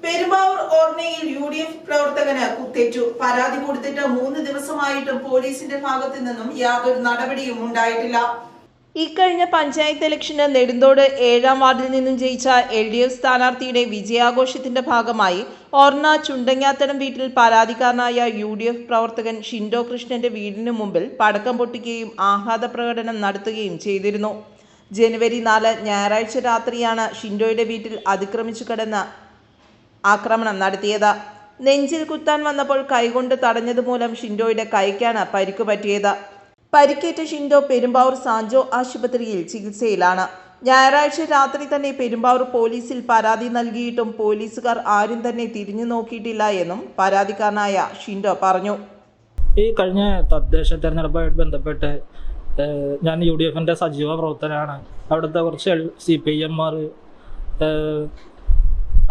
Perumbavoor ഓർണയിൽ UDF പ്രവർത്തകന് കുത്തേറ്റു. പരാതി കൊടുത്തിട്ട് 3 ദിവസമായിട്ടും പോലീസിന്റെ ഭാഗത്തു നിന്നും യാതൊരു നടപടിയും ഉണ്ടായിട്ടില്ല. ഇക്കഴിഞ്ഞ പഞ്ചായത്ത് ഇലക്ഷന് നെടുന്തോട് 7ാം വാർഡിൽ നിന്നും ജയിച്ച LDF സ്ഥാനാർത്ഥിയുടെ വിജയാഘോഷത്തിന്റെ ഭാഗമായി ഓർണ ചുണ്ടങ്ങാത്തടം വീട്ടിൽ പരാതിക്കാരനായ UDF പ്രവർത്തകൻ ഷിൻഡോ കൃഷ്ണന്റെ വീടിന് മുമ്പിൽ പടക്കം പൊട്ടിക്കുകയും ആഹ്ലാദ പ്രകടനം നടത്തുകയും ചെയ്തിരുന്നു. ജനുവരി 4 ഞായറാഴ്ച രാത്രിയാണ് ഷിൻഡോയുടെ വീട്ടിൽ അതിക്രമിച്ചു കടന്ന് ആക്രമണം നടത്തിയത്. നെഞ്ചിൽ കുത്താൻ വന്നപ്പോൾ കൈകൊണ്ട് തടഞ്ഞതുമൂലം ഷിൻഡോയുടെ കൈക്കാണ് പരിക്കു പറ്റിയത്. പരിക്കേറ്റ ഷിൻഡോ പെരുമ്പാവൂർ സാൻജോ ആശുപത്രിയിൽ ചികിത്സയിലാണ്. ഞായറാഴ്ച രാത്രി തന്നെ പെരുമ്പാവൂർ പോലീസിൽ പരാതി നൽകിയിട്ടും പോലീസുകാർ ആരും തന്നെ തിരിഞ്ഞു നോക്കിയിട്ടില്ല എന്നും പരാതിക്കാരനായ ഷിൻഡോ പറഞ്ഞു. ഈ കഴിഞ്ഞ തദ്ദേശ തെരഞ്ഞെടുപ്പുമായിട്ട് ബന്ധപ്പെട്ട് ഞാൻ UDFന്റെ സജീവ പ്രവർത്തനമാണ്. അവിടുത്തെ കുറച്ച് CPIമാർ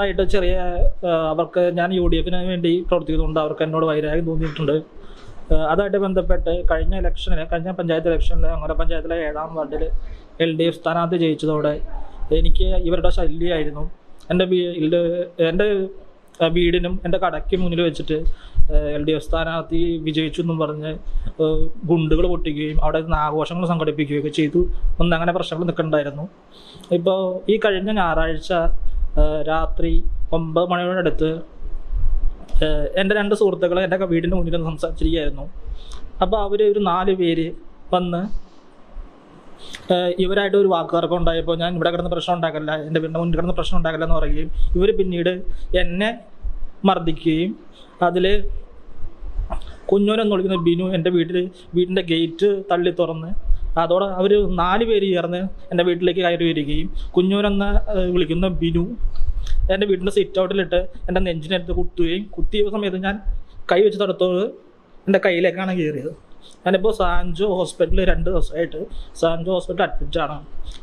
ആയിട്ട് ചെറിയ അവർക്ക് ഞാൻ UDFന് വേണ്ടി പ്രവർത്തിക്കുന്നുണ്ട്. അവർക്ക് എന്നോട് വൈരാഗ്യം തോന്നിയിട്ടുണ്ട്. അതുമായിട്ട് ബന്ധപ്പെട്ട് കഴിഞ്ഞ പഞ്ചായത്ത് ഇലക്ഷനിൽ അങ്ങനെ പഞ്ചായത്തിലെ 7ാം വാർഡിൽ LDF സ്ഥാനാർത്ഥി ജയിച്ചതോടെ എനിക്ക് ഇവരുടെ ശല്യമായിരുന്നു. എൻ്റെ വീടിനും എൻ്റെ കടയ്ക്ക് മുന്നിൽ വെച്ചിട്ട് LDF സ്ഥാനാർത്ഥി വിജയിച്ചു എന്നും പറഞ്ഞ് ഗുണ്ടുകൾ പൊട്ടിക്കുകയും അവിടെ നിന്ന് ആഘോഷങ്ങൾ സംഘടിപ്പിക്കുകയൊക്കെ ചെയ്തു. അങ്ങനെ പ്രശ്നങ്ങൾ നിൽക്കുന്നുണ്ടായിരുന്നു. ഇപ്പോൾ ഈ കഴിഞ്ഞ ഞായറാഴ്ച രാത്രി 9 മണിയോടടുത്ത് എൻ്റെ 2 സുഹൃത്തുക്കൾ എൻ്റെ വീടിൻ്റെ മുന്നിൽ നിന്ന് സംസാരിച്ചിരിക്കുകയായിരുന്നു. അപ്പോൾ അവർ ഒരു 4 പേര് വന്ന് ഇവരായിട്ട് ഒരു വാക്കുതർക്കം ഉണ്ടായപ്പോൾ ഞാൻ ഇവിടെ കിടന്ന് പ്രശ്നം ഉണ്ടാക്കില്ല, എൻ്റെ വീടിൻ്റെ മുന്നിൽ കിടന്ന് പ്രശ്നം ഉണ്ടാക്കില്ല എന്ന് പറയുകയും ഇവർ പിന്നീട് എന്നെ മർദ്ദിക്കുകയും അതിൽ കുഞ്ഞോനെന്ന് വിളിക്കുന്ന ബിനു എൻ്റെ വീടിൻ്റെ ഗേറ്റ് തള്ളി തുറന്ന് അതോടെ അവർ 4 പേര് ചേർന്ന് എൻ്റെ വീട്ടിലേക്ക് കയറി വരികയും കുഞ്ഞോനെന്ന് വിളിക്കുന്ന ബിനു എൻ്റെ വീടിൻ്റെ സിറ്റ് ഔട്ടിലിട്ട് എൻ്റെ നെഞ്ചിനടുത്ത് കുത്തിയ സമയത്ത് ഞാൻ കൈ വെച്ച് തടുത്തോട് എൻ്റെ കയ്യിലേക്കാണ് കയറിയത്. ഞാനിപ്പോൾ സാൻജോ ഹോസ്പിറ്റലിൽ 2 ദിവസമായിട്ട് സാൻജോ ഹോസ്പിറ്റൽ അഡ്മിറ്റാണ്.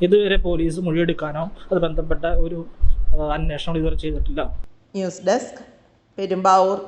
ഇതുവരെ പോലീസ് മൊഴിയെടുക്കാനോ അത് ബന്ധപ്പെട്ട ഒരു അന്വേഷണം ഇതുവരെ ചെയ്തിട്ടില്ല. News desk, Perumbavoor.